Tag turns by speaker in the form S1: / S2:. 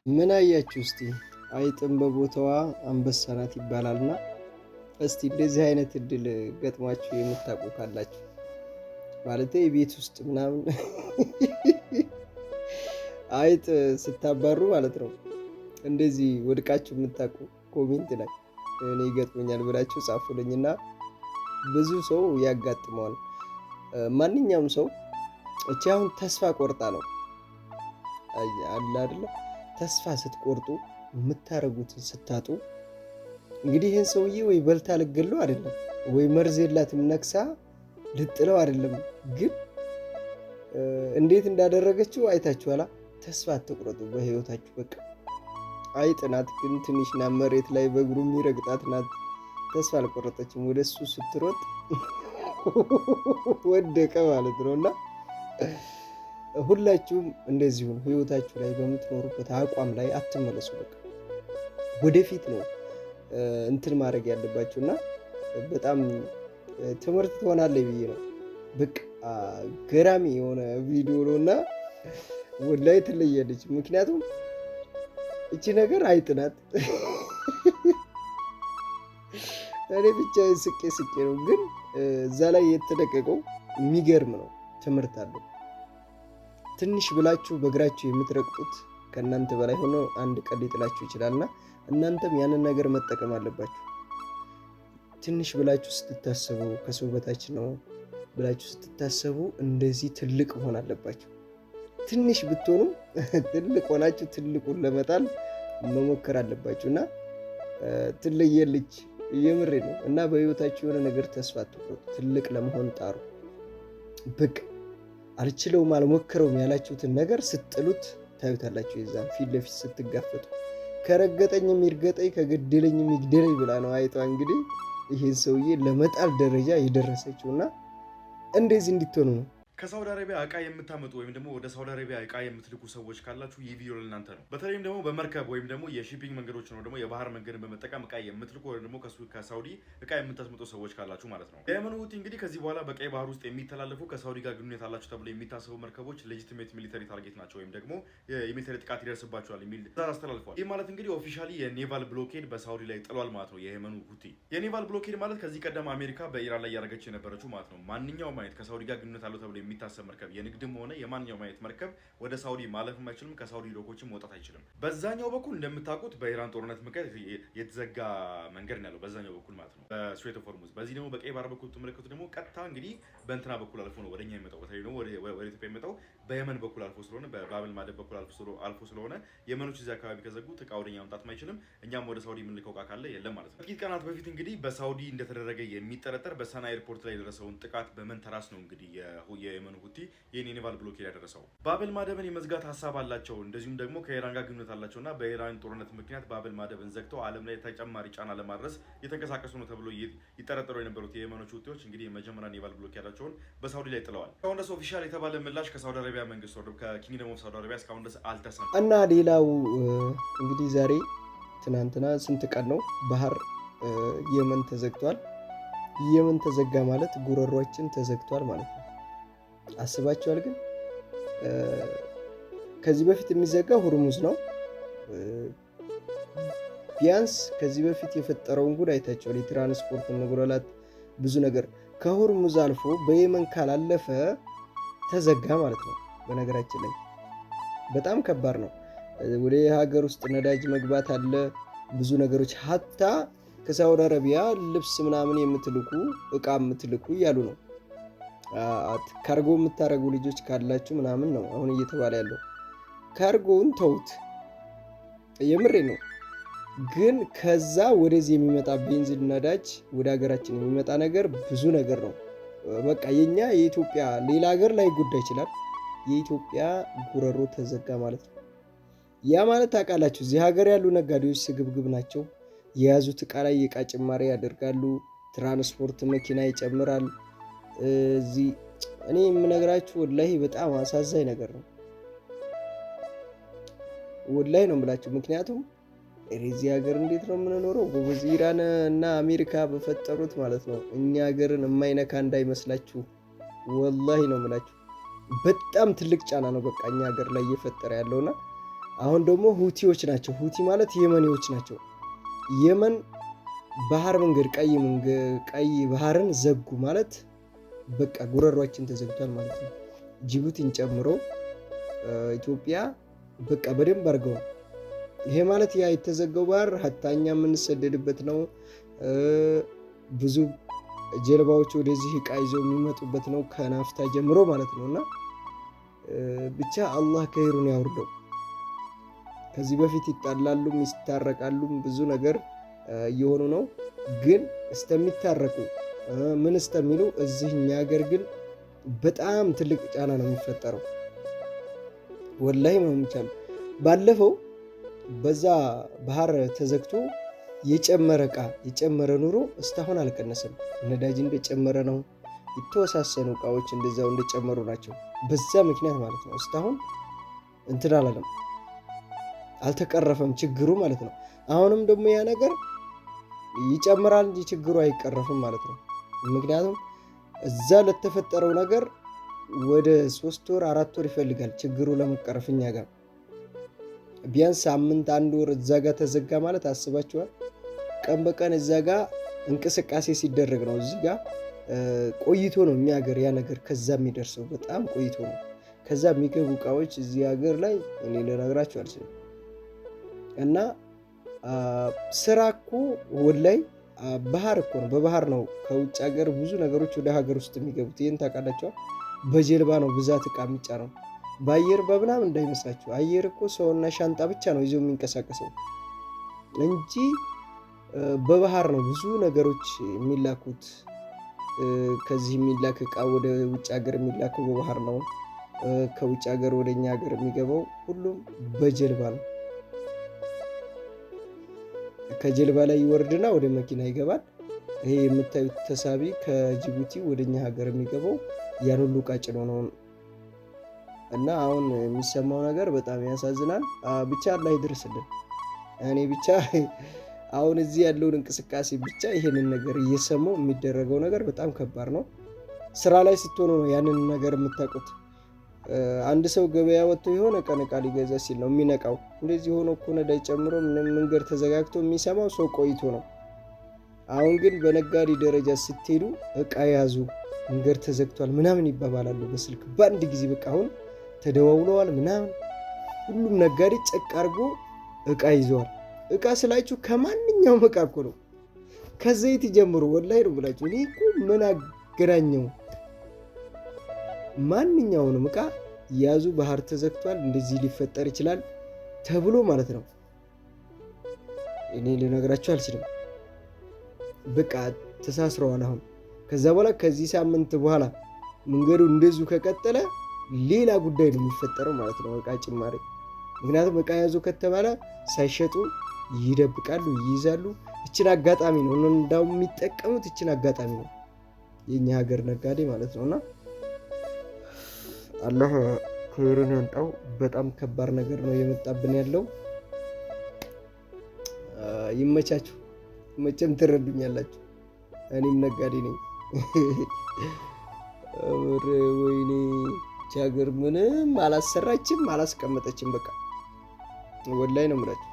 S1: ምን አያችሁ እስቲ? አይጥም በቦታዋ አንበሳ ናት ይባላልና እስቲ እንደዚህ አይነት እድል ገጥሟችሁ የምታውቁ ካላችሁ ማለት ቤት ውስጥ ምናምን አይጥ ስታባሩ ማለት ነው እንደዚህ ወድቃችሁ የምታውቁ ኮሜንት ላይ እኔ ይገጥመኛል ብላችሁ ጻፉልኝና ብዙ ሰው ያጋጥመዋል። ማንኛውም ሰው እቺ አሁን ተስፋ ቆርጣ ነው አለ አይደለ? ተስፋ ስትቆርጡ የምታረጉትን ስታጡ እንግዲህ ይህን ሰውዬ ወይ በልታ ልገለው አይደለም ወይ መርዝ የላትም ነክሳ ልጥለው አይደለም፣ ግን እንዴት እንዳደረገችው አይታችኋላ። ተስፋ አትቁረጡ በህይወታችሁ። በቃ አይጥ ናት፣ ግን ትንሽ ናት፣ መሬት ላይ በእግሩ የሚረግጣት ናት። ተስፋ አልቆረጠችም። ወደ እሱ ስትሮጥ ወደቀ ማለት ነው። እና ሁላችሁም እንደዚሁ ነው። ህይወታችሁ ላይ በምትኖሩበት አቋም ላይ አትመለሱ። በቃ ወደፊት ነው እንትን ማድረግ ያለባችሁ እና በጣም ትምህርት ትሆናለች ብዬ ነው። በቃ ገራሚ የሆነ ቪዲዮ ነው እና ወላሂ ትለያለች። ምክንያቱም እቺ ነገር አይጥ ናት። እኔ ብቻ ስቄ ነው፣ ግን እዛ ላይ የተለቀቀው የሚገርም ነው። ትምህርት አለው። ትንሽ ብላችሁ በእግራችሁ የምትረግጡት ከእናንተ በላይ ሆኖ አንድ ቀን ሊጥላችሁ ይችላልና እናንተም ያንን ነገር መጠቀም አለባችሁ። ትንሽ ብላችሁ ስትታሰቡ ከሰው በታች ነው ብላችሁ ስትታሰቡ እንደዚህ ትልቅ መሆን አለባችሁ። ትንሽ ብትሆኑ ትልቅ ሆናችሁ ትልቁን ለመጣል መሞከር አለባችሁ እና ትለየልች። የምሬ ነው። እና በህይወታችሁ የሆነ ነገር ተስፋ አትቁረጡ። ትልቅ ለመሆን ጣሩ። በቃ አልችለውም አልሞክረውም ያላችሁትን ነገር ስትጥሉት ታዩታላችሁ። የዛን ፊት ለፊት ስትጋፈጡ ከረገጠኝም ይርገጠኝ ከገደለኝም ይግደለኝ ብላ ነው አይጧ እንግዲህ ይህን ሰውዬ ለመጣል ደረጃ የደረሰችውና እንደዚህ እንድትሆኑ ነው።
S2: ከሳውዲ አረቢያ እቃ የምታመጡ ወይም ደግሞ ወደ ሳውዲ አረቢያ እቃ የምትልኩ ሰዎች ካላችሁ ይህ ቪዲዮ ለእናንተ ነው። በተለይም ደግሞ በመርከብ ወይም ደግሞ የሺፒንግ መንገዶች ነው ደግሞ የባህር መንገድን በመጠቀም እቃ የምትልኩ ወይም ደግሞ ከሳውዲ እቃ የምታስመጡ ሰዎች ካላችሁ ማለት ነው። የየመን ሁቲ እንግዲህ ከዚህ በኋላ በቀይ ባህር ውስጥ የሚተላለፉ ከሳውዲ ጋር ግንኙነት አላቸው ተብሎ የሚታሰቡ መርከቦች ሌጂቲሜት ሚሊተሪ ታርጌት ናቸው ወይም ደግሞ የሚሊተሪ ጥቃት ይደርስባቸዋል የሚል ትዕዛዝ አስተላልፏል። ይህ ማለት እንግዲህ ኦፊሻሊ የኔቫል ብሎኬድ በሳውዲ ላይ ጥሏል ማለት ነው። የየመኑ ሁቲ የኔቫል ብሎኬድ ማለት ከዚህ ቀደም አሜሪካ በኢራን ላይ ያደረገች የነበረችው ማለት ነው። ማንኛውም አይነት ከሳውዲ ጋር ግንኙነት አለው ተብሎ የሚታሰብ መርከብ ንግድም ሆነ የማንኛውም አይነት መርከብ ወደ ሳውዲ ማለፍም አይችልም፣ ከሳውዲ ዶኮችም መውጣት አይችልም። በዛኛው በኩል እንደምታውቁት በኢራን ጦርነት ምክንያት የተዘጋ መንገድ ነው ያለው በዛኛው በኩል ማለት ነው፣ በስትሬት ኦፍ ሆርሙዝ። በዚህ ደግሞ በቀይ ባህር በኩል ተመለከቱ ደግሞ ቀጥታ እንግዲህ በእንትና በኩል አልፎ ነው ወደኛ የሚመጣው። በተለይ ደግሞ ወደ ኢትዮጵያ የሚመጣው በየመን በኩል አልፎ ስለሆነ በባብል ማደብ በኩል አልፎ ስለሆነ የመኖች እዚህ አካባቢ ከዘጉት እቃ ወደኛ መምጣት አይችልም። እኛም ወደ ሳውዲ የምንልከው እቃ ካለ የለም ማለት ነው። ጥቂት ቀናት በፊት እንግዲህ በሳውዲ እንደተደረገ የሚጠረጠር በሰና ኤርፖርት ላይ የደረሰውን ጥቃት በመንተራስ ነው እንግዲህ የየመኑ ሁቲ የኔቫል ብሎኬድ ያደረሰው። ባብል ማደብን የመዝጋት ሀሳብ አላቸው። እንደዚሁም ደግሞ ከኢራን ጋር ግንኙነት አላቸውና በኢራን ጦርነት ምክንያት ባብል ማደብን ዘግተው ዓለም ላይ ተጨማሪ ጫና ለማድረስ የተንቀሳቀሱ ነው ተብሎ ይጠረጠሩ የነበሩት የየመኖች ሁቲዎች እንግዲህ የመጀመሪያ ኔቫል ብሎኬዳቸውን በሳውዲ ላይ ጥለዋል። እስካሁን ድረስ ኦፊሻል የተባለ ምላሽ ከሳውዲ አረቢያ መንግስት ወደ ከኪንግደም ኦፍ ሳውዲ አረቢያ እስካሁን ድረስ አልተሰማም።
S1: እና ሌላው እንግዲህ ዛሬ ትናንትና ስንት ቀን ነው ባህር የመን ተዘግቷል። የመን ተዘጋ ማለት ጉሮሯችን ተዘግቷል ማለት ነው። አስባችኋል? ግን ከዚህ በፊት የሚዘጋው ሁርሙዝ ነው። ቢያንስ ከዚህ በፊት የፈጠረውን ጉድ አይታችኋል። የትራንስፖርት መጉላላት፣ ብዙ ነገር ከሁርሙዝ አልፎ በየመን ካላለፈ ተዘጋ ማለት ነው። በነገራችን ላይ በጣም ከባድ ነው። ወደ ሀገር ውስጥ ነዳጅ መግባት አለ፣ ብዙ ነገሮች። ሀታ ከሳውዲ አረቢያ ልብስ ምናምን የምትልኩ እቃ የምትልኩ እያሉ ነው። ካርጎ የምታደርጉ ልጆች ካላችሁ ምናምን ነው አሁን እየተባለ ያለው። ካርጎውን ተውት፣ የምሬ ነው። ግን ከዛ ወደዚህ የሚመጣ ቤንዚን፣ ነዳጅ ወደ ሀገራችን የሚመጣ ነገር ብዙ ነገር ነው። በቃ የኛ የኢትዮጵያ ሌላ ሀገር ላይ ጉዳይ ይችላል። የኢትዮጵያ ጉረሮ ተዘጋ ማለት ነው። ያ ማለት ታውቃላችሁ፣ እዚህ ሀገር ያሉ ነጋዴዎች ስግብግብ ናቸው። የያዙት እቃ ላይ የእቃ ጭማሪ ያደርጋሉ። ትራንስፖርት መኪና ይጨምራል። እዚህ እኔ የምነግራችሁ ወላሂ በጣም አሳዛኝ ነገር ነው። ወላሂ ነው የምላችሁ። ምክንያቱም እዚህ ሀገር እንዴት ነው የምንኖረው? ጎበዝ ኢራን እና አሜሪካ በፈጠሩት ማለት ነው። እኛ ሀገርን የማይነካ እንዳይመስላችሁ፣ ወላሂ ነው የምላችሁ። በጣም ትልቅ ጫና ነው በቃ እኛ ሀገር ላይ እየፈጠረ ያለውና አሁን ደግሞ ሁቲዎች ናቸው። ሁቲ ማለት የመኔዎች ናቸው። የመን ባህር መንገድ ቀይ ባህርን ዘጉ ማለት በቃ ጉረሯችን ተዘግቷል ማለት ነው። ጅቡቲን ጨምሮ ኢትዮጵያ በቃ በደንብ አድርገው። ይሄ ማለት ያ የተዘጋው ባህር ሀታኛ የምንሰደድበት ነው። ብዙ ጀልባዎች ወደዚህ እቃ ይዘው የሚመጡበት ነው ከናፍታ ጀምሮ ማለት ነው። እና ብቻ አላህ ከይሩን ያውርደው። ከዚህ በፊት ይጣላሉም ይስታረቃሉም ብዙ ነገር እየሆኑ ነው። ግን እስተሚታረቁ ምን እስተሚሉ እዚህ እኛ ሀገር ግን በጣም ትልቅ ጫና ነው የሚፈጠረው። ወላሂ መምቻል ባለፈው በዛ ባህር ተዘግቶ የጨመረ ኑሮ እስካሁን አልቀነሰም። ነዳጅ እንደጨመረ ነው። የተወሳሰኑ እቃዎች እንደዛው እንደጨመሩ ናቸው። በዛ ምክንያት ማለት ነው እስካሁን እንትን አላለም፣ አልተቀረፈም ችግሩ ማለት ነው። አሁንም ደግሞ ያ ነገር ይጨምራል እንጂ ችግሩ አይቀረፍም ማለት ነው። ምክንያቱም እዛ ለተፈጠረው ነገር ወደ 3 ወር 4 ወር ይፈልጋል ችግሩ ለመቀረፍ። እኛ ጋር ቢያንስ ሳምንት 1 ወር እዛ ጋር ተዘጋ ማለት አስባችኋል። ቀን በቀን እዛ ጋር እንቅስቃሴ ሲደረግ ነው። እዚህ ጋር ቆይቶ ነው እኛ ሀገር ያ ነገር ከዛ የሚደርሰው በጣም ቆይቶ ነው። ከዛ የሚገቡ እቃዎች እዚህ ሀገር ላይ እኔ ልነግራችሁ አልችልም። እና ስራ እኮ ወላይ ባህር እኮ ነው፣ በባህር ነው ከውጭ ሀገር ብዙ ነገሮች ወደ ሀገር ውስጥ የሚገቡት። ይህን ታውቃላችኋል። በጀልባ ነው ብዛት እቃ የሚጫነው፣ በአየር በምናምን እንዳይመስላችሁ። አየር እኮ ሰውና ሻንጣ ብቻ ነው ይዞ የሚንቀሳቀሰው እንጂ በባህር ነው ብዙ ነገሮች የሚላኩት። ከዚህ የሚላክ እቃ ወደ ውጭ ሀገር የሚላከው በባህር ነው። ከውጭ ሀገር ወደ እኛ ሀገር የሚገባው ሁሉም በጀልባ ነው። ከጀልባ ላይ ይወርድና ወደ መኪና ይገባል። ይሄ የምታዩት ተሳቢ ከጅቡቲ ወደ እኛ ሀገር የሚገባው ያን ሁሉ እቃ ጭኖ ነው። እና አሁን የሚሰማው ነገር በጣም ያሳዝናል። ብቻ አላህ ይድረስልን። እኔ ብቻ አሁን እዚህ ያለውን እንቅስቃሴ ብቻ ይሄንን ነገር እየሰማው የሚደረገው ነገር በጣም ከባድ ነው። ስራ ላይ ስትሆኑ ነው ያንን ነገር የምታውቁት። አንድ ሰው ገበያ ወጥቶ የሆነ ቀን እቃ ሊገዛ ሲል ነው የሚነቃው። እንደዚህ ሆኖ እኮ ነዳጅ ጨምሮ መንገድ ተዘጋግቶ የሚሰማው ሰው ቆይቶ ነው። አሁን ግን በነጋዴ ደረጃ ስትሄዱ እቃ ያዙ፣ መንገድ ተዘግቷል ምናምን ይባባላሉ በስልክ በአንድ ጊዜ። በቃ አሁን ተደዋውለዋል ምናምን። ሁሉም ነጋዴ ጨቅ አድርጎ እቃ ይዘዋል። እቃ ስላችሁ ከማንኛውም እቃ እኮ ነው፣ ከዘይት ጀምሮ ወላሂ ነው ብላችሁ። እኔ እኮ ምን አገናኘው? ማንኛውንም እቃ ያዙ። ባህር ተዘግቷል፣ እንደዚህ ሊፈጠር ይችላል ተብሎ ማለት ነው። እኔ ልነግራችሁ አልችልም። በቃ ተሳስረዋል። አሁን ከዛ በኋላ ከዚህ ሳምንት በኋላ መንገዱ እንደዚሁ ከቀጠለ ሌላ ጉዳይ ነው የሚፈጠረው ማለት ነው፣ እቃ ጭማሪ። ምክንያቱም እቃ ያዙ ከተባለ ሳይሸጡ ይደብቃሉ፣ ይይዛሉ። እችን አጋጣሚ ነው እንዳውም የሚጠቀሙት፣ እችን አጋጣሚ ነው የኛ ሀገር ነጋዴ ማለት ነውና አላህ ከይሩን ያንጣው። በጣም ከባድ ነገር ነው የመጣብን ያለው። ይመቻችሁ። መቼም ትረዱኛላችሁ፣ እኔም ነጋዴ ነኝ። ወይኔ ሀገር ምንም አላሰራችም አላስቀመጠችም። በቃ ወላሂ ነው የምላችሁ።